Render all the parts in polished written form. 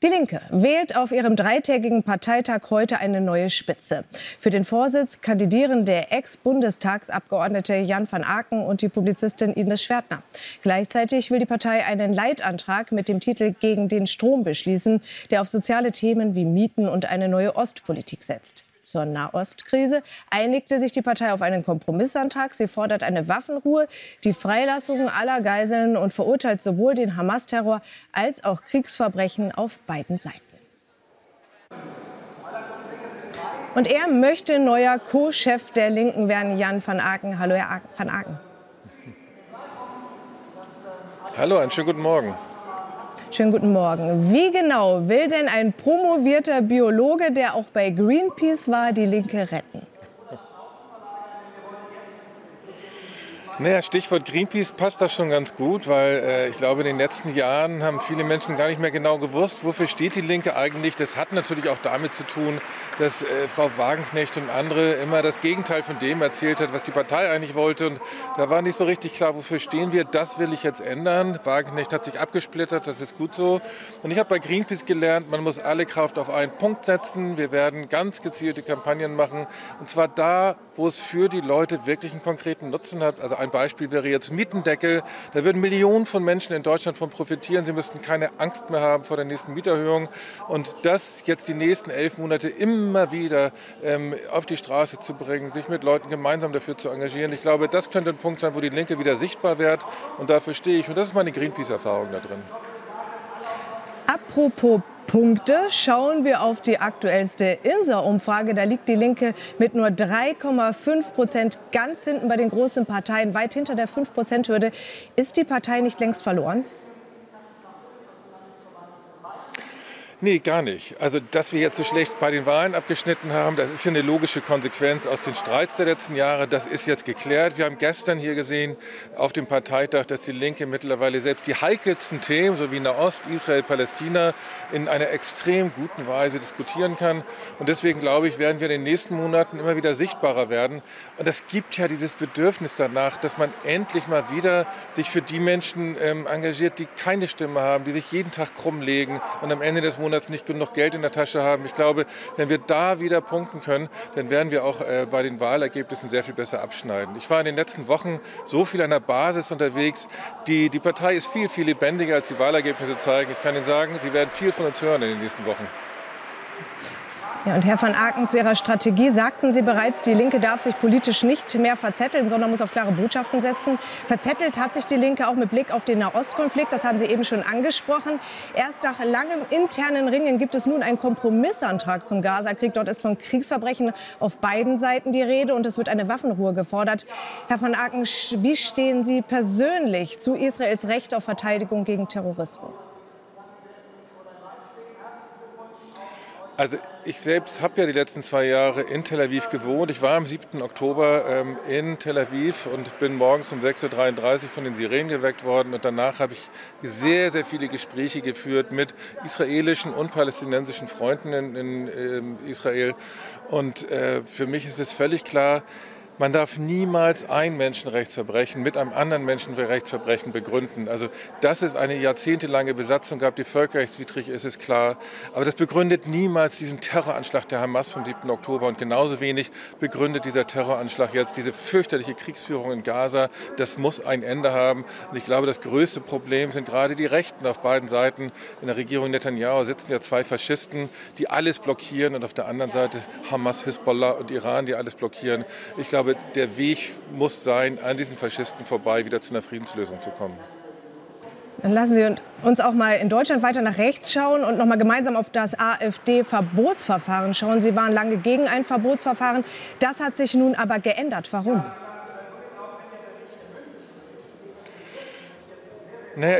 Die Linke wählt auf ihrem dreitägigen Parteitag heute eine neue Spitze. Für den Vorsitz kandidieren der Ex-Bundestagsabgeordnete Jan van Aken und die Publizistin Ines Schwertner. Gleichzeitig will die Partei einen Leitantrag mit dem Titel Gegen den Strom beschließen, der auf soziale Themen wie Mieten und eine neue Ostpolitik setzt. Zur Nahostkrise einigte sich die Partei auf einen Kompromissantrag. Sie fordert eine Waffenruhe, die Freilassung aller Geiseln und verurteilt sowohl den Hamas-Terror als auch Kriegsverbrechen auf beiden Seiten. Und er möchte neuer Co-Chef der Linken werden, Jan van Aken. Hallo, Herr van Aken. Hallo, einen schönen guten Morgen. Schönen guten Morgen. Wie genau will denn ein promovierter Biologe, der auch bei Greenpeace war, die Linke retten? Naja, Stichwort Greenpeace passt das schon ganz gut, weil ich glaube, in den letzten Jahren haben viele Menschen gar nicht mehr genau gewusst, wofür steht die Linke eigentlich. Das hat natürlich auch damit zu tun, dass Frau Wagenknecht und andere immer das Gegenteil von dem erzählt hat, was die Partei eigentlich wollte. Und da war nicht so richtig klar, wofür stehen wir. Das will ich jetzt ändern. Wagenknecht hat sich abgesplittert, das ist gut so. Und ich habe bei Greenpeace gelernt, man muss alle Kraft auf einen Punkt setzen. Wir werden ganz gezielte Kampagnen machen. Und zwar da, wo es für die Leute wirklich einen konkreten Nutzen hat. Also ein Beispiel wäre jetzt Mietendeckel. Da würden Millionen von Menschen in Deutschland von profitieren. Sie müssten keine Angst mehr haben vor der nächsten Mieterhöhung. Und das jetzt die nächsten 11 Monate immer wieder auf die Straße zu bringen, sich mit Leuten gemeinsam dafür zu engagieren. Ich glaube, das könnte ein Punkt sein, wo die Linke wieder sichtbar wird. Und dafür stehe ich. Und das ist meine Greenpeace-Erfahrung da drin. Apropos Punkte, schauen wir auf die aktuellste INSA-Umfrage. Da liegt die Linke mit nur 3,5% ganz hinten bei den großen Parteien, weit hinter der 5%-Hürde. Ist die Partei nicht längst verloren? Nee, gar nicht. Also, dass wir jetzt so schlecht bei den Wahlen abgeschnitten haben, das ist ja eine logische Konsequenz aus den Streits der letzten Jahre. Das ist jetzt geklärt. Wir haben gestern hier gesehen auf dem Parteitag, dass die Linke mittlerweile selbst die heikelsten Themen, so wie Nahost, Israel, Palästina, in einer extrem guten Weise diskutieren kann. Und deswegen, glaube ich, werden wir in den nächsten Monaten immer wieder sichtbarer werden. Und es gibt ja dieses Bedürfnis danach, dass man endlich mal wieder sich für die Menschen engagiert, die keine Stimme haben, die sich jeden Tag krumm legen und am Ende des Monats nicht genug Geld in der Tasche haben. Ich glaube, wenn wir da wieder punkten können, dann werden wir auch bei den Wahlergebnissen sehr viel besser abschneiden. Ich war in den letzten Wochen so viel an der Basis unterwegs. Die Partei ist viel, viel lebendiger, als die Wahlergebnisse zeigen. Ich kann Ihnen sagen, Sie werden viel von uns hören in den nächsten Wochen. Ja, und Herr van Aken, zu Ihrer Strategie sagten Sie bereits, die Linke darf sich politisch nicht mehr verzetteln, sondern muss auf klare Botschaften setzen. Verzettelt hat sich die Linke auch mit Blick auf den Nahostkonflikt, das haben Sie eben schon angesprochen. Erst nach langem internen Ringen gibt es nun einen Kompromissantrag zum Gaza-Krieg. Dort ist von Kriegsverbrechen auf beiden Seiten die Rede und es wird eine Waffenruhe gefordert. Herr van Aken, wie stehen Sie persönlich zu Israels Recht auf Verteidigung gegen Terroristen? Also ich selbst habe ja die letzten 2 Jahre in Tel Aviv gewohnt. Ich war am 7. Oktober in Tel Aviv und bin morgens um 6:33 Uhr von den Sirenen geweckt worden. Und danach habe ich sehr, sehr viele Gespräche geführt mit israelischen und palästinensischen Freunden in Israel. Und für mich ist es völlig klar, man darf niemals ein Menschenrechtsverbrechen mit einem anderen Menschenrechtsverbrechen begründen. Also, dass es eine jahrzehntelange Besatzung gab, die völkerrechtswidrig ist, ist klar. Aber das begründet niemals diesen Terroranschlag der Hamas vom 7. Oktober. Und genauso wenig begründet dieser Terroranschlag jetzt diese fürchterliche Kriegsführung in Gaza. Das muss ein Ende haben. Und ich glaube, das größte Problem sind gerade die Rechten auf beiden Seiten. In der Regierung Netanyahu sitzen ja 2 Faschisten, die alles blockieren. Und auf der anderen Seite Hamas, Hisbollah und Iran, die alles blockieren. Ich glaube, der Weg muss sein, an diesen Faschisten vorbei wieder zu einer Friedenslösung zu kommen. Dann lassen Sie uns auch mal in Deutschland weiter nach rechts schauen und noch mal gemeinsam auf das AfD-Verbotsverfahren schauen. Sie waren lange gegen ein Verbotsverfahren. Das hat sich nun aber geändert. Warum? Naja,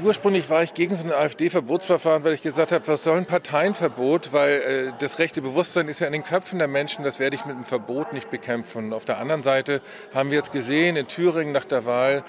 ursprünglich war ich gegen so ein AfD-Verbotsverfahren, weil ich gesagt habe, was soll ein Parteienverbot? Weil das rechte Bewusstsein ist ja in den Köpfen der Menschen, das werde ich mit einem Verbot nicht bekämpfen. Auf der anderen Seite haben wir jetzt gesehen in Thüringen nach der Wahl,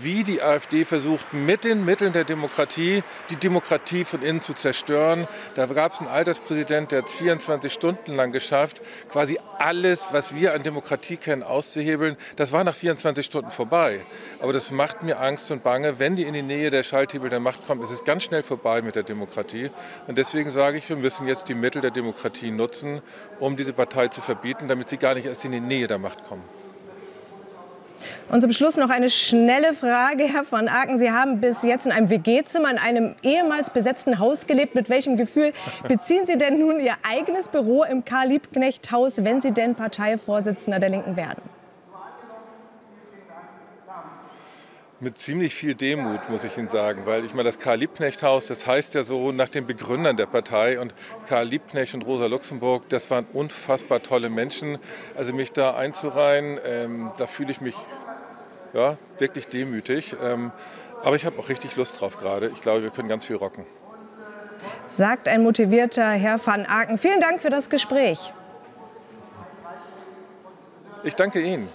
wie die AfD versucht, mit den Mitteln der Demokratie die Demokratie von innen zu zerstören. Da gab es einen Alterspräsident, der hat 24 Stunden lang geschafft, quasi alles, was wir an Demokratie kennen, auszuhebeln. Das war nach 24 Stunden vorbei. Aber das macht mir Angst und Bange, wenn wenn die in die Nähe der Schalthebel der Macht kommen, ist es ganz schnell vorbei mit der Demokratie. Und deswegen sage ich, wir müssen jetzt die Mittel der Demokratie nutzen, um diese Partei zu verbieten, damit sie gar nicht erst in die Nähe der Macht kommen. Und zum Schluss noch eine schnelle Frage, Herr von Aken. Sie haben bis jetzt in einem WG-Zimmer in einem ehemals besetzten Haus gelebt. Mit welchem Gefühl beziehen Sie denn nun Ihr eigenes Büro im Karl-Liebknecht-Haus, wenn Sie denn Parteivorsitzender der Linken werden? Mit ziemlich viel Demut, muss ich Ihnen sagen, weil ich meine, das Karl-Liebknecht-Haus, das heißt ja so nach den Begründern der Partei, und Karl Liebknecht und Rosa Luxemburg, das waren unfassbar tolle Menschen. Also mich da einzureihen, da fühle ich mich ja, wirklich demütig, aber ich habe auch richtig Lust drauf gerade. Ich glaube, wir können ganz viel rocken. Sagt ein motivierter Herr van Aken. Vielen Dank für das Gespräch. Ich danke Ihnen.